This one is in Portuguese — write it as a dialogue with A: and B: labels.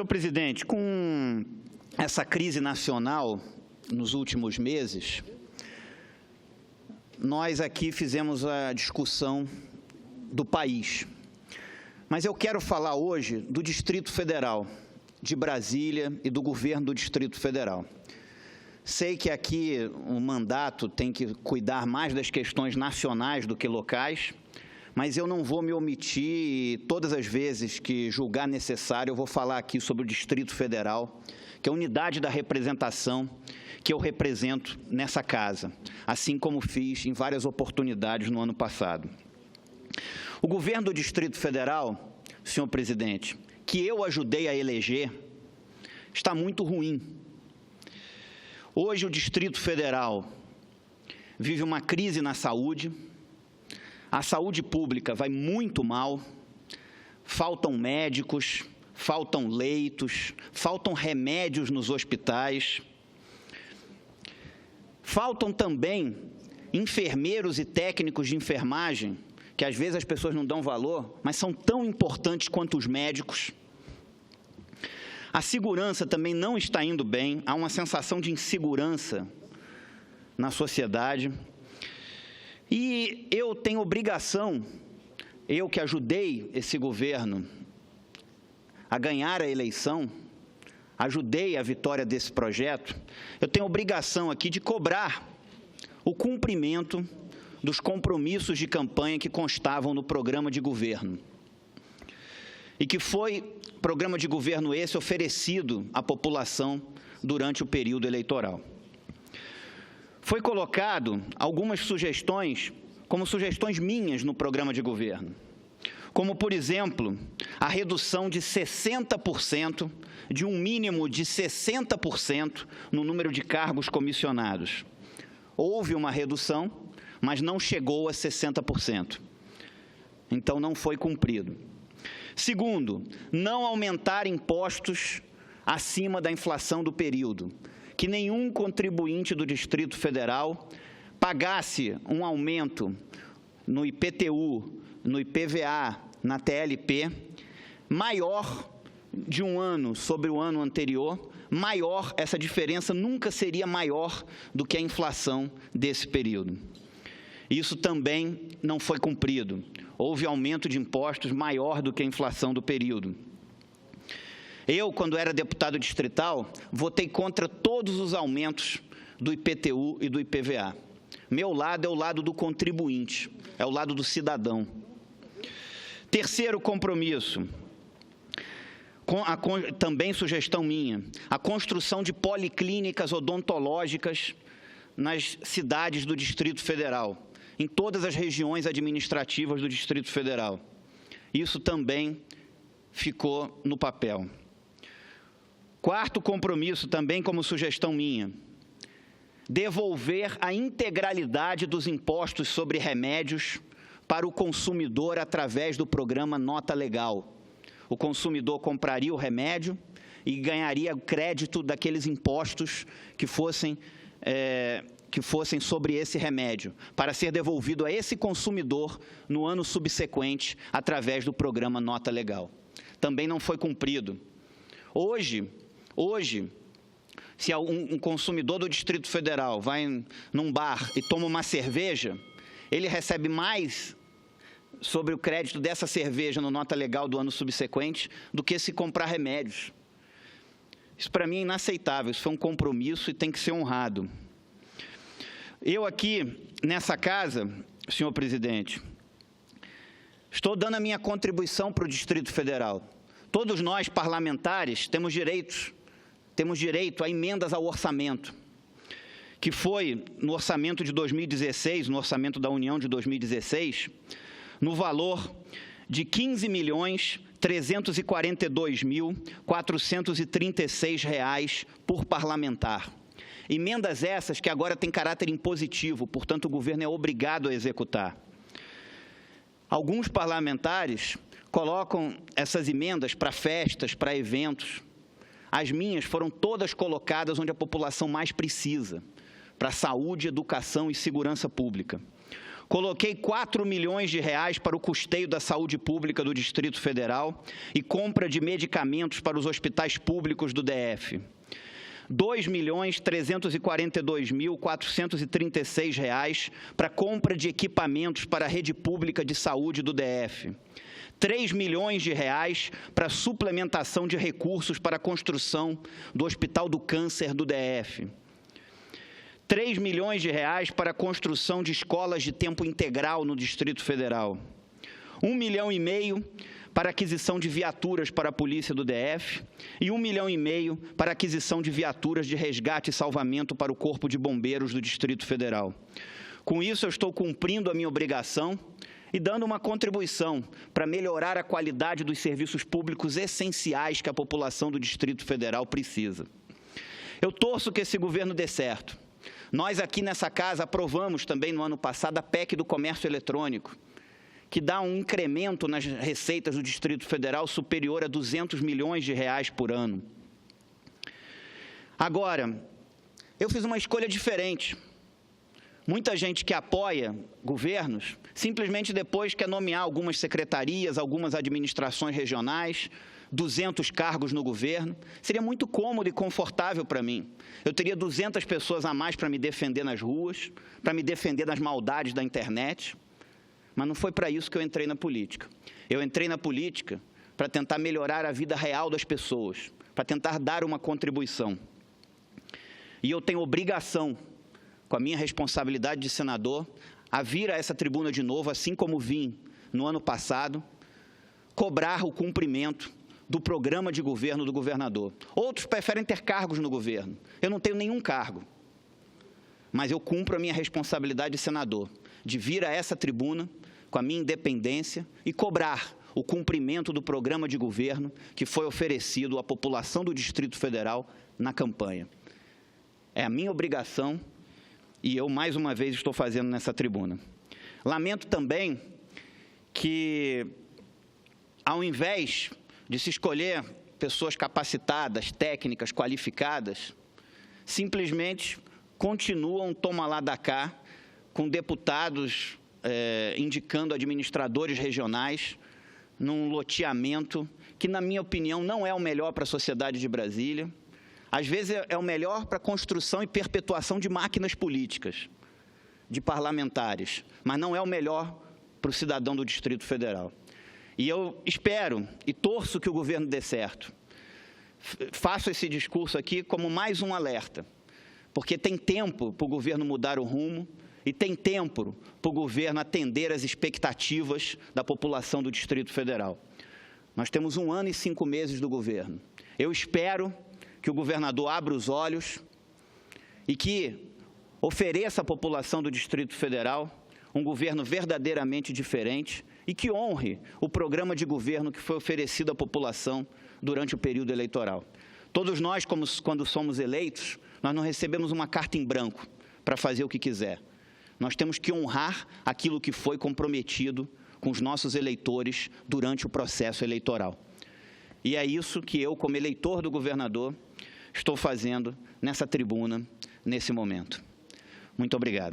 A: Senhor presidente, com essa crise nacional nos últimos meses, nós aqui fizemos a discussão do país. Mas eu quero falar hoje do Distrito Federal, de Brasília e do governo do Distrito Federal. Sei que aqui o mandato tem que cuidar mais das questões nacionais do que locais, mas eu não vou me omitir e todas as vezes que julgar necessário eu vou falar aqui sobre o Distrito Federal, que é a unidade da representação que eu represento nessa casa, assim como fiz em várias oportunidades no ano passado. O governo do Distrito Federal, senhor presidente, que eu ajudei a eleger, está muito ruim. Hoje o Distrito Federal vive uma crise na saúde, a saúde pública vai muito mal, faltam médicos, faltam leitos, faltam remédios nos hospitais, faltam também enfermeiros e técnicos de enfermagem, que às vezes as pessoas não dão valor, mas são tão importantes quanto os médicos. A segurança também não está indo bem, há uma sensação de insegurança na sociedade. E eu tenho obrigação, eu que ajudei esse governo a ganhar a eleição, ajudei a vitória desse projeto, eu tenho obrigação aqui de cobrar o cumprimento dos compromissos de campanha que constavam no programa de governo. E que foi programa de governo esse oferecido à população durante o período eleitoral. Foi colocado algumas sugestões, como sugestões minhas no programa de governo, como, por exemplo, a redução de 60%, de um mínimo de 60% no número de cargos comissionados. Houve uma redução, mas não chegou a 60%. Então, não foi cumprido. Segundo, não aumentar impostos acima da inflação do período, que nenhum contribuinte do Distrito Federal pagasse um aumento no IPTU, no IPVA, na TLP, maior de um ano sobre o ano anterior, maior, essa diferença nunca seria maior do que a inflação desse período. Isso também não foi cumprido. Houve aumento de impostos maior do que a inflação do período. Eu, quando era deputado distrital, votei contra todos os aumentos do IPTU e do IPVA. Meu lado é o lado do contribuinte, é o lado do cidadão. Terceiro compromisso, também sugestão minha, a construção de policlínicas odontológicas nas cidades do Distrito Federal, em todas as regiões administrativas do Distrito Federal. Isso também ficou no papel. Quarto compromisso, também como sugestão minha, devolver a integralidade dos impostos sobre remédios para o consumidor através do programa Nota Legal. O consumidor compraria o remédio e ganharia crédito daqueles impostos que fossem sobre esse remédio, para ser devolvido a esse consumidor no ano subsequente, através do programa Nota Legal. Também não foi cumprido. Hoje, se um consumidor do Distrito Federal vai num bar e toma uma cerveja, ele recebe mais sobre o crédito dessa cerveja no Nota Legal do ano subsequente do que se comprar remédios. Isso, para mim, é inaceitável. Isso foi um compromisso e tem que ser honrado. Eu aqui, nessa casa, senhor presidente, estou dando a minha contribuição para o Distrito Federal. Todos nós, parlamentares, temos direito a emendas ao orçamento, que foi no orçamento de 2016, no orçamento da União de 2016, no valor de R$ 15.342.436 por parlamentar. Emendas essas que agora têm caráter impositivo, portanto, o governo é obrigado a executar. Alguns parlamentares colocam essas emendas para festas, para eventos. As minhas foram todas colocadas onde a população mais precisa, para saúde, educação e segurança pública. Coloquei 4 milhões de reais para o custeio da saúde pública do Distrito Federal e compra de medicamentos para os hospitais públicos do DF. R$ 2.342.436 para compra de equipamentos para a rede pública de saúde do DF. R$ 3 milhões de reais para suplementação de recursos para a construção do Hospital do Câncer do DF. R$ 3 milhões de reais para a construção de escolas de tempo integral no Distrito Federal. R$ 1,5 milhão para aquisição de viaturas para a Polícia do DF e R$ 1,5 milhão para aquisição de viaturas de resgate e salvamento para o Corpo de Bombeiros do Distrito Federal. Com isso, eu estou cumprindo a minha obrigação e dando uma contribuição para melhorar a qualidade dos serviços públicos essenciais que a população do Distrito Federal precisa. Eu torço que esse governo dê certo. Nós aqui nessa casa aprovamos também no ano passado a PEC do comércio eletrônico, que dá um incremento nas receitas do Distrito Federal superior a 200 milhões de reais por ano. Agora, eu fiz uma escolha diferente. Muita gente que apoia governos, simplesmente depois quer nomear algumas secretarias, algumas administrações regionais, 200 cargos no governo. Seria muito cômodo e confortável para mim. Eu teria 200 pessoas a mais para me defender nas ruas, para me defender das maldades da internet. Mas não foi para isso que eu entrei na política. Eu entrei na política para tentar melhorar a vida real das pessoas, para tentar dar uma contribuição. E eu tenho obrigação, com a minha responsabilidade de senador, a vir a essa tribuna de novo, assim como vim no ano passado, cobrar o cumprimento do programa de governo do governador. Outros preferem ter cargos no governo. Eu não tenho nenhum cargo, mas eu cumpro a minha responsabilidade de senador, de vir a essa tribuna com a minha independência e cobrar o cumprimento do programa de governo que foi oferecido à população do Distrito Federal na campanha. É a minha obrigação e eu, mais uma vez, estou fazendo nessa tribuna. Lamento também que, ao invés de se escolher pessoas capacitadas, técnicas, qualificadas, simplesmente continuam toma lá da cá, com deputados indicando administradores regionais num loteamento que, na minha opinião, não é o melhor para a sociedade de Brasília. Às vezes é o melhor para a construção e perpetuação de máquinas políticas, de parlamentares, mas não é o melhor para o cidadão do Distrito Federal. E eu espero e torço que o governo dê certo. Faço esse discurso aqui como mais um alerta, porque tem tempo para o governo mudar o rumo e tem tempo para o governo atender às expectativas da população do Distrito Federal. Nós temos 1 ano e 5 meses do governo. Eu espero que o governador abra os olhos e que ofereça à população do Distrito Federal um governo verdadeiramente diferente e que honre o programa de governo que foi oferecido à população durante o período eleitoral. Todos nós, quando somos eleitos, nós não recebemos uma carta em branco para fazer o que quiser. Nós temos que honrar aquilo que foi comprometido com os nossos eleitores durante o processo eleitoral. E é isso que eu, como eleitor do governador, estou fazendo nessa tribuna, nesse momento. Muito obrigado.